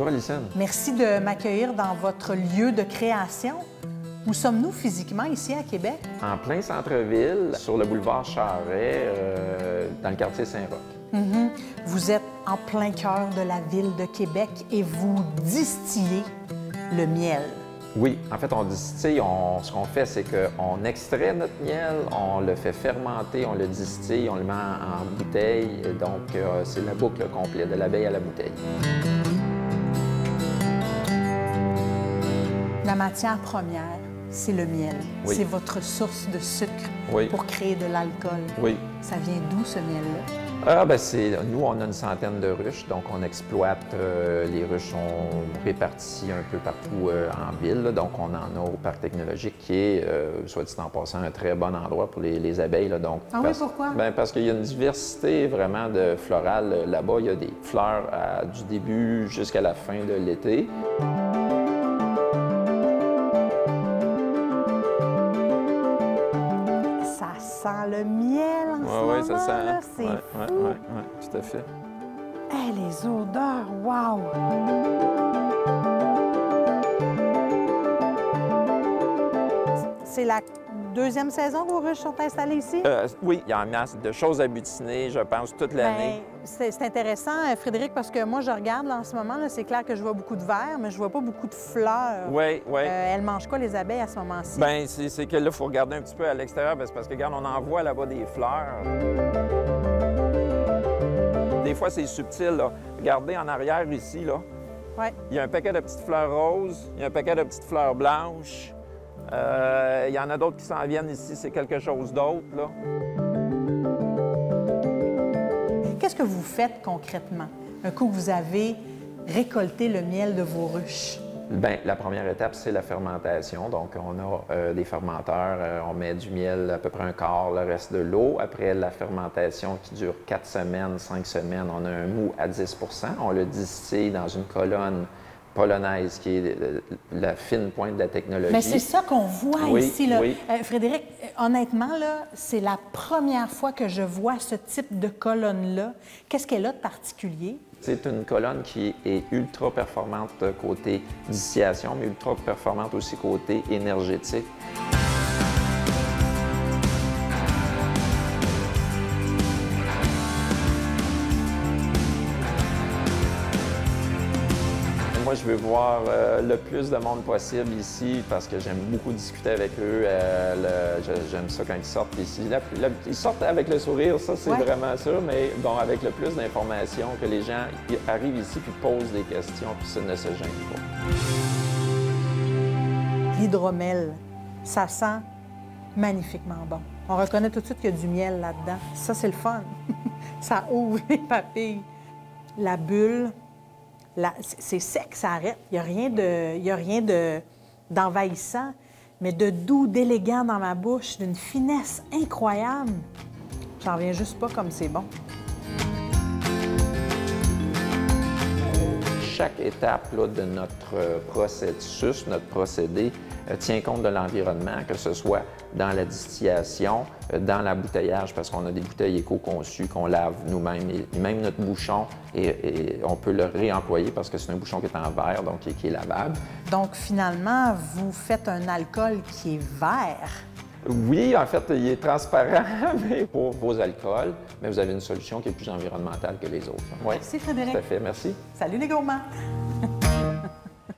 Bonjour, Alison. Merci de m'accueillir dans votre lieu de création. Où sommes-nous physiquement ici à Québec? En plein centre-ville, sur le boulevard Charret, dans le quartier Saint-Roch. Vous êtes en plein cœur de la ville de Québec et vous distillez le miel. Oui, en fait, on distille. Ce qu'on fait, c'est qu'on extrait notre miel, on le fait fermenter, on le distille, on le met en bouteille. Donc, c'est la boucle complète, de l'abeille à la bouteille. La matière première, c'est le miel. Oui. C'est votre source de sucre Oui. pour créer de l'alcool. Oui. Ça vient d'où, ce miel-là? Nous, on a une centaine de ruches, donc on exploite. Les ruches sont réparties un peu partout en ville. Donc, on en a au parc technologique qui est, soit dit en passant, un très bon endroit pour les abeilles. Là. Donc, Ah oui, pourquoi? Parce qu'il y a une diversité vraiment de florales. Là-bas, il y a des fleurs du début jusqu'à la fin de l'été. Ça sent le miel en ce moment, Oui, ça sent. là. C'est fou. Oui, tout à fait. Hey, les odeurs, wow! C'est la deuxième saison que vos ruches sont installées ici? Oui, il y a en masse de choses à butiner, je pense, toute l'année. C'est intéressant, Frédéric, parce que moi, je regarde là, en ce moment, c'est clair que je vois beaucoup de verre, mais je vois pas beaucoup de fleurs. Oui, oui. Elles mangent quoi, les abeilles, à ce moment-ci? Bien, c'est que là, il faut regarder un petit peu à l'extérieur, parce que, regarde, on en voit là-bas des fleurs. Des fois, c'est subtil, là. Regardez en arrière, ici, là. Oui. Il y a un paquet de petites fleurs roses, il y a un paquet de petites fleurs blanches. Il y en a d'autres qui s'en viennent ici, c'est quelque chose d'autre, là. Qu'est-ce que vous faites concrètement, un coup que vous avez récolté le miel de vos ruches? Bien, la première étape, c'est la fermentation. Donc, on a des fermenteurs, on met du miel, à peu près un quart, le reste de l'eau. Après la fermentation qui dure 4 semaines, 5 semaines, on a un mou à 10 % On le distille dans une colonne polonaise, qui est la fine pointe de la technologie. Mais c'est ça qu'on voit Oui, ici, là. oui. Frédéric, honnêtement, là, c'est la première fois que je vois ce type de colonne-là. Qu'est-ce qu'elle a de particulier? C'est une colonne qui est ultra performante côté distillation, mais ultra performante aussi côté énergétique. Moi, je veux voir le plus de monde possible ici parce que j'aime beaucoup discuter avec eux. J'aime ça quand ils sortent ici. Ils sortent avec le sourire, ça, c'est vraiment ça, mais bon, avec le plus d'informations, que les gens arrivent ici puis posent des questions puis ça ne se gênent pas. L'hydromel, ça sent magnifiquement bon. On reconnaît tout de suite qu'il y a du miel là-dedans. Ça, c'est le fun. Ça ouvre les papilles. La bulle, c'est sec, ça arrête. Il n'y a rien d'envahissant, mais de doux, d'élégant dans ma bouche, d'une finesse incroyable. J'en reviens juste pas comme c'est bon. Chaque étape là, de notre processus, notre procédé, tient compte de l'environnement, que ce soit dans la distillation, dans l'embouteillage, parce qu'on a des bouteilles éco-conçues qu'on lave nous-mêmes, et même notre bouchon, et on peut le réemployer parce que c'est un bouchon qui est en verre, donc qui est lavable. Donc, finalement, vous faites un alcool qui est vert. Oui, en fait, il est transparent mais pour vos alcools, mais vous avez une solution qui est plus environnementale que les autres. Oui. Merci, Frédéric. Tout à fait, merci. Salut les gourmands!